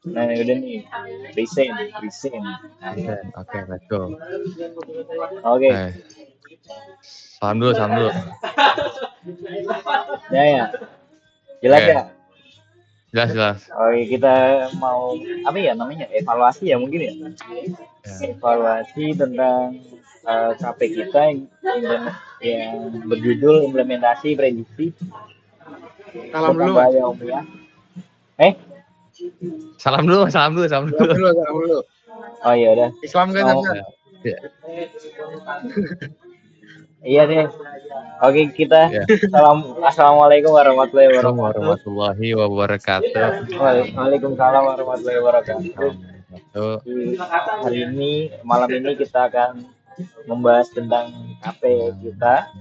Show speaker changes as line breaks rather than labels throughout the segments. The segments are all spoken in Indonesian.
Nah, udah nih. Present, present.
Present. Oke, let's go.
Oke.
Salam dulu, salam dulu.
Ya. Jelas
Oke.
ya?
Jelas.
Oke, kita mau apa ya namanya? Evaluasi ya mungkin ya.
Ya.
Evaluasi tentang KP kita yang berjudul implementasi prediksi
Salam dulu, Mas.
mutabah yaumiyah.
Salam dulu.
Salam dulu.
Oh iya udah.
Islam kan
Oh,
Anda?
Ya.
iya deh. Oke, kita
Ya.
Assalamualaikum warahmatullahi
Assalamualaikum
wabarakatuh.
warahmatullahi wabarakatuh.
Waalaikumsalam warahmatullahi wabarakatuh.
Wabarakatuh.
Hari ini, malam ini kita akan membahas tentang KP kita,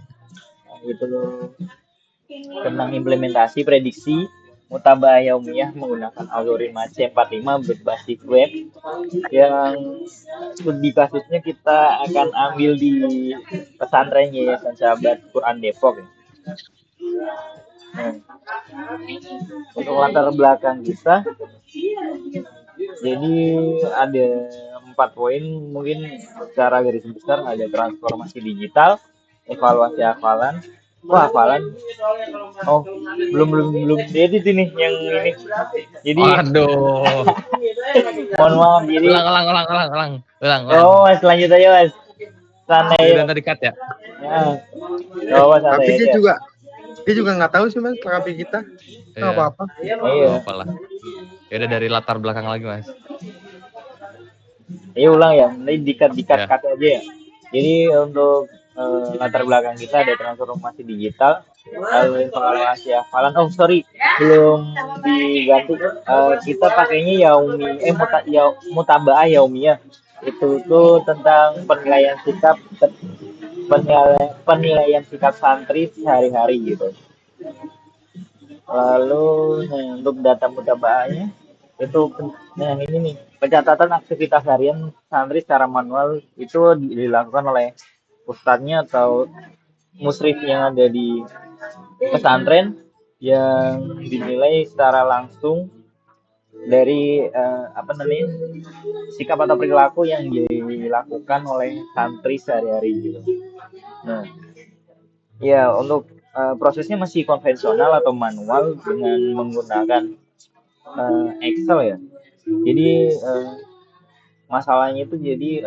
itu tentang implementasi prediksi mutabah yaumiyah menggunakan algoritma C45 berbasis web yang di kasusnya kita akan ambil di pesantren Yayasan Sahabat Quran Depok. Nah, untuk latar belakang kita, jadi ada 4 poin mungkin secara garis besar. Ada transformasi digital, evaluasi hafalan. Hafalan. Oh, belum edit ini yang ini. Jadi
Waduh.
mohon maaf, jadi
Ulang.
Oh, Mas, lanjut aja, Mas. Santai.
Udah tadi cut ya?
Ya. Oh, santai
Tapi
aja.
dia juga nggak tahu sih, Mas, KP kita. Nggak apa-apa.
Iya.
Apa lah. Ya udah dari latar belakang lagi, Mas.
Ulang ya. Nanti dikat
Ya.
aja ya. Jadi untuk latar belakang kita ada transformasi digital, lalu evaluasi hafalan. Oh, sorry, belum diganti. Kita pakainya mutabah yaumiyah. Itu tuh tentang penilaian sikap santri sehari-hari gitu. Lalu untuk data mutabahnya itu ini nih, pencatatan aktivitas harian santri secara manual itu dilakukan oleh ustadznya atau musrif yang ada di pesantren yang dinilai secara langsung dari sikap atau perilaku yang dilakukan oleh santri sehari-hari gitu. Nah, ya untuk prosesnya masih konvensional atau manual dengan menggunakan Excel ya. Jadi masalahnya itu jadi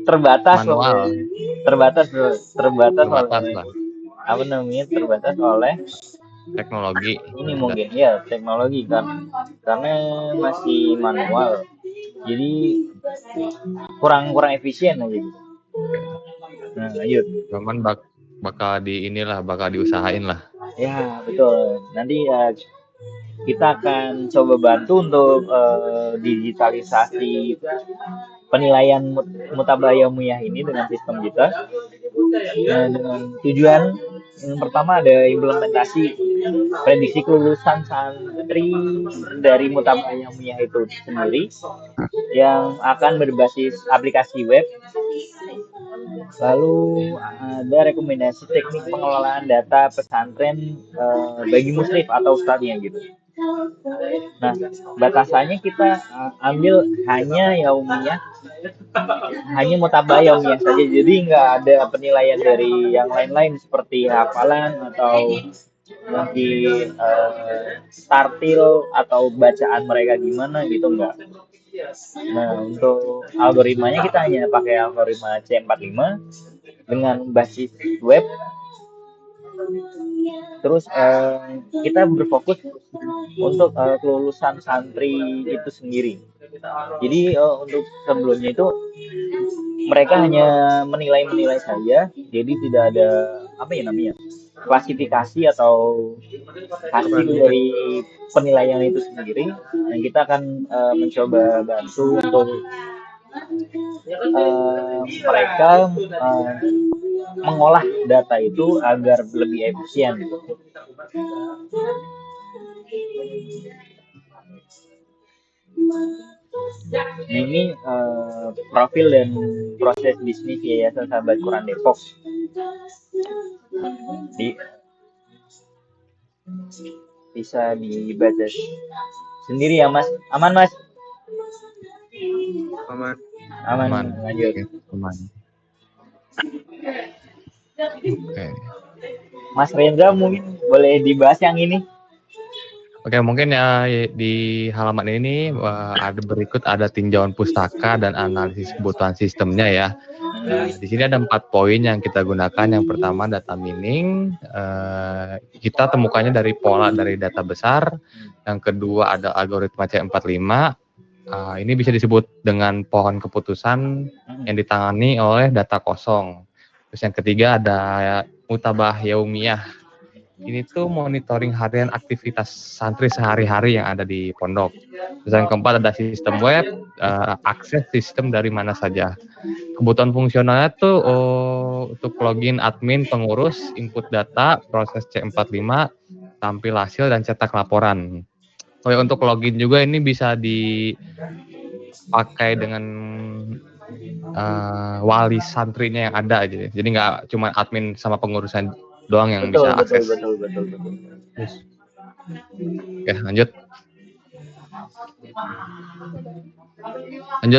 terbatas
Manual.
terbatas oleh
teknologi.
Ini mungkin ya teknologi kan, karena masih manual, jadi kurang efisien aja gitu. Nah, lanjut.
Cuman bakal diusahain lah.
Ya, betul. Nanti kita akan coba bantu untuk digitalisasi penilaian mutabah yaumiyah ini dengan sistem kita. Dengan tujuan yang pertama ada implementasi prediksi kelulusan santri dari mutabah yaumiyah itu sendiri yang akan berbasis aplikasi web. Lalu ada rekomendasi teknik pengelolaan data pesantren bagi muslim atau ustadznya gitu. Nah, batasannya kita ambil hanya mutabah yaumiyah saja. Jadi nggak ada penilaian dari yang lain-lain seperti hafalan atau mungkin tartil atau bacaan mereka gimana gitu, enggak. Nah, untuk algoritmanya kita hanya pakai algoritma C45 dengan basis web. Terus kita berfokus untuk kelulusan santri itu sendiri. Jadi untuk sebelumnya itu mereka hanya menilai saja, jadi tidak ada klasifikasi atau hasil dari penilaian itu sendiri. Dan kita akan mencoba bantu untuk mereka mengolah data itu agar lebih efisien. Nah, ini profil dan proses bisnis Yayasan Sahabat Quran Depok. Bisa dibaca sendiri ya Mas. Aman Mas?
Aman.
Aman. Lanjut.
Oke, aman. Oke.
Mas Rendra mungkin boleh dibahas yang ini.
Oke, mungkin ya di halaman ini ada tinjauan pustaka dan analisis kebutuhan sistemnya ya. Di sini ada 4 poin yang kita gunakan. Yang pertama data mining, kita temukannya dari pola dari data besar. Yang kedua ada algoritma C45. Ini bisa disebut dengan pohon keputusan yang ditangani oleh data kosong. Terus yang ketiga ada mutabah yaumiyah. Ini tuh monitoring harian aktivitas santri sehari-hari yang ada di pondok. Terus yang keempat ada sistem web, akses sistem dari mana saja. Kebutuhan fungsionalnya tuh untuk login admin, pengurus, input data, proses C45, tampil hasil, dan cetak laporan. Untuk login juga ini bisa dipakai dengan wali santrinya yang ada aja. Jadi nggak cuma admin sama pengurusan doang yang bisa akses.
Betul.
Oke, lanjut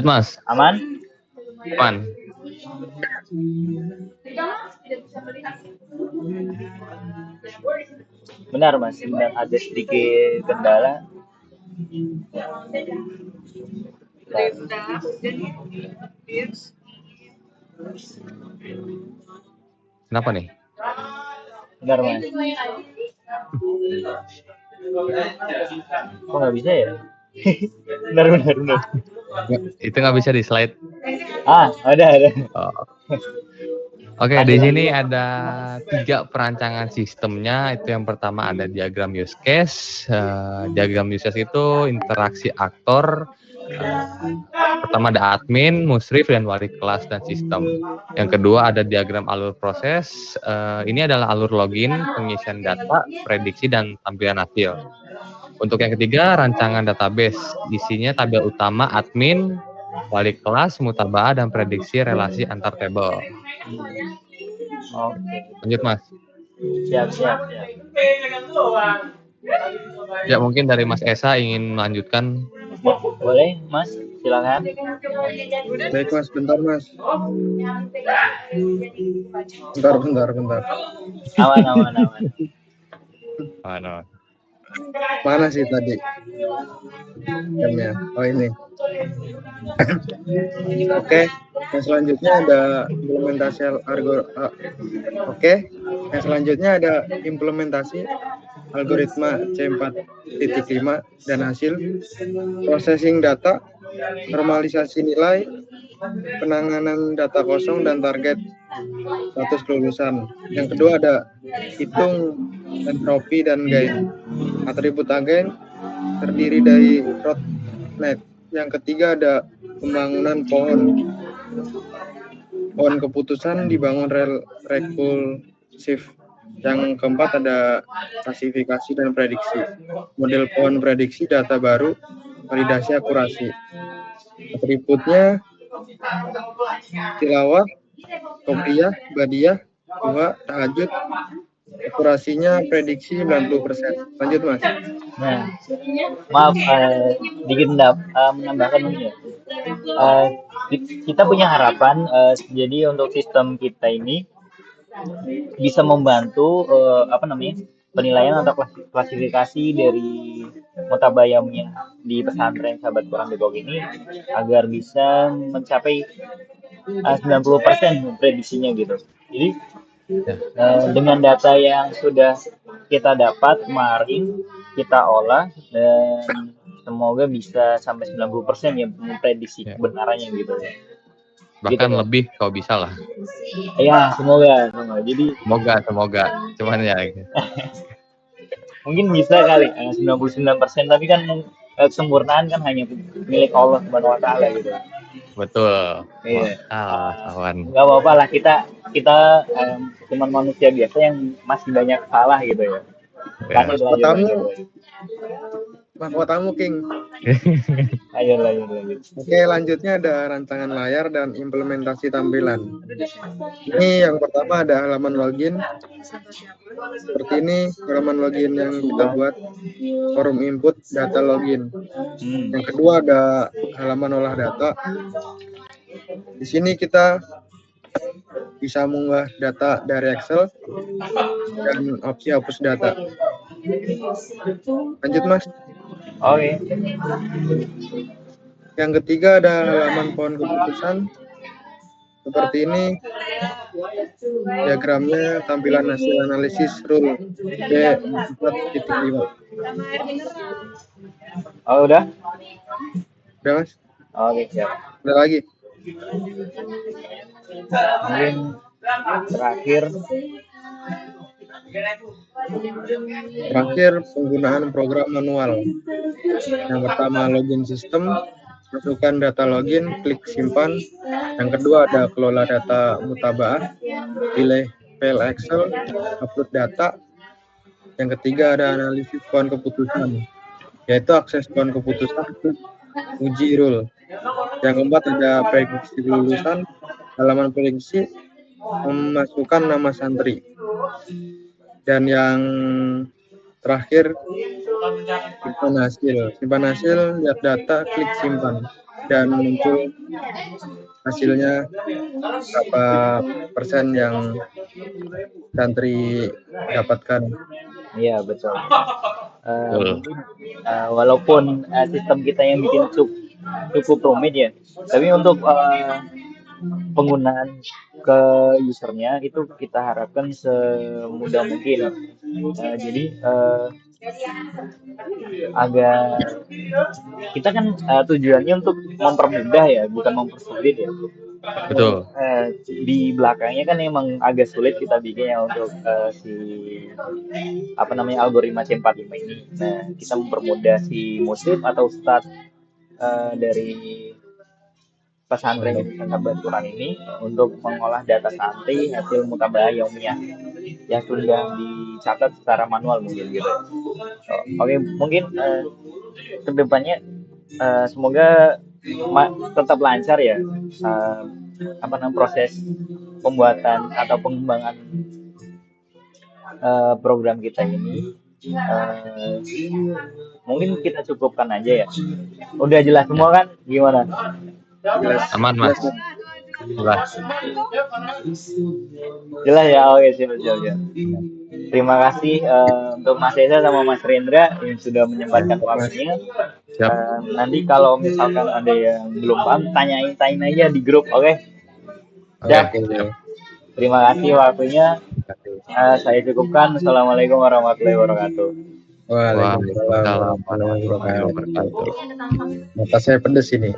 Mas.
Aman? Benar Mas, benar ada sedikit kendala.
Kenapa nih?
Benar Mas. Kok nggak bisa ya? benar.
Itu nggak bisa di slide.
Ada.
Oh. Oke, di sini ada 3 perancangan sistemnya. Itu yang pertama ada diagram use case. Diagram use case itu interaksi aktor. Pertama ada admin, musrif, dan wali kelas dan sistem. Yang kedua ada diagram alur proses. Ini adalah alur login, pengisian data, prediksi, dan tampilan hasil. Untuk yang ketiga, rancangan database. Isinya tabel utama admin, wali kelas, mutaba'ah, dan prediksi relasi antar tabel.
Oke.
Lanjut Mas.
Siap.
Ya mungkin dari Mas Esa ingin melanjutkan.
Boleh Mas, silakan.
Baik Mas, bentar Mas. Bentar.
Aman.
Mana sih tadi? Jamnya. Oh ini. Oke. Yang selanjutnya ada implementasi algoritma C4.5 dan hasil, processing data, normalisasi nilai, penanganan data kosong, dan target status kelulusan. Yang kedua ada hitung entropi dan gain. Atribut agen terdiri dari roadnet. Yang ketiga ada pembangunan pohon keputusan dibangun rekursif. Yang keempat ada klasifikasi dan prediksi. Model pohon prediksi data baru, validasi akurasi. Atributnya tilawah, qobliyah, badiah, duha, tahajud. Akurasinya prediksi 90%. Lanjut Mas.
Nah, maaf dikit menambahkan ini ya. Kita punya harapan jadi untuk sistem kita ini bisa membantu penilaian atau klasifikasi dari mutabayamnya di pesantren Sahabat Quran Depok ini agar bisa mencapai 90% prediksinya gitu. Jadi dengan data yang sudah kita dapat kemarin kita olah dan semoga bisa sampai 90% ya memprediksi kebenarannya gitu ya.
Bahkan
gitu,
lebih kalau bisa lah.
Ya, semoga. Jadi
semoga. Cuman ya.
Mungkin bisa kali 99%, tapi kan kesempurnaan kan hanya milik Allah Subhanahu wa taala gitu.
Betul.
Iya.
Kawan.
Enggak apa-apa lah, kita cuma manusia biasa yang masih banyak salah gitu ya.
Mahkotamu King.
Ayo lanjut.
Oke, lanjutnya ada rancangan layar dan implementasi tampilan. Ini yang pertama ada halaman login. Seperti ini halaman login yang kita buat, forum input data login. Yang kedua ada halaman olah data. Di sini kita bisa mengunggah data dari Excel dan opsi hapus data. Lanjut Mas.
Oke.
Yang ketiga ada halaman pohon keputusan. Seperti ini diagramnya, tampilan hasil analisis rule B4.5.
Oh udah?
Udah Mas?
Oke siap.
Ada lagi?
Mungkin
Terakhir penggunaan program manual. Yang pertama login sistem, masukkan data login, klik simpan. Yang kedua ada kelola data mutabaah, pilih file Excel, upload data. Yang ketiga ada analisis pohon keputusan, yaitu akses pohon keputusan, uji rule. Yang keempat ada prediksi kelulusan, halaman prediksi, memasukkan nama santri. Dan yang terakhir simpan hasil, lihat data, klik simpan, dan muncul hasilnya berapa persen yang santri dapatkan.
Iya betul. Mungkin walaupun sistem kita yang bikin cukup rumit ya, tapi untuk penggunaan ke usernya itu kita harapkan semudah mungkin. Jadi agak kita kan tujuannya untuk mempermudah ya, bukan mempersulit ya.
Betul.
Di belakangnya kan emang agak sulit kita bikin ya untuk si algoritma C45 ini. Nah, kita mempermudah si muslim atau ustadz dari pesantren Nusantara Banturan ini untuk mengolah data santri hasil mutabaah yaumiyah yang sudah dicatat secara manual mungkin gitu. Oke, mungkin kedepannya semoga tetap lancar ya proses pembuatan atau pengembangan program kita ini. Mungkin kita cukupkan aja ya. Udah jelas semua kan? Gimana?
Aman Mas.
Jelas ya, oke siap. Terima kasih untuk Mas Eza sama Mas Rendra yang sudah menyempatkan waktunya. Nanti kalau misalkan ada yang belum paham, tanyain aja di grup, oke? Siap. Terima kasih waktunya. Saya cukupkan. Assalamualaikum warahmatullahi wabarakatuh.
Waalaikumsalam warahmatullahi wabarakatuh. Mata saya pedes ini.